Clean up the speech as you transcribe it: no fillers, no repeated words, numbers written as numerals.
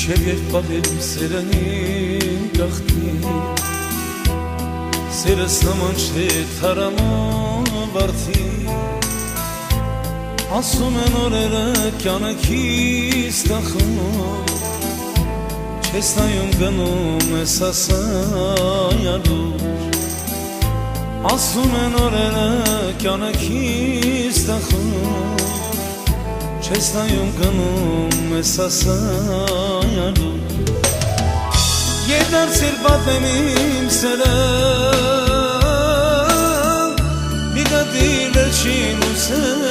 Մինչև երբ պահեմ սերանին գաղտնի Սերս նման չէ թարամոն վարդի Ասում են օրերը կյանքիս տախում Չես նայում գնում ես ասայալուր Ասում են օրերը կյանքիս տախում Չես նայում գնում ես ասայալու Եվ դարձել պատմեմ իմ սերը Մի գտի վերջին ուսը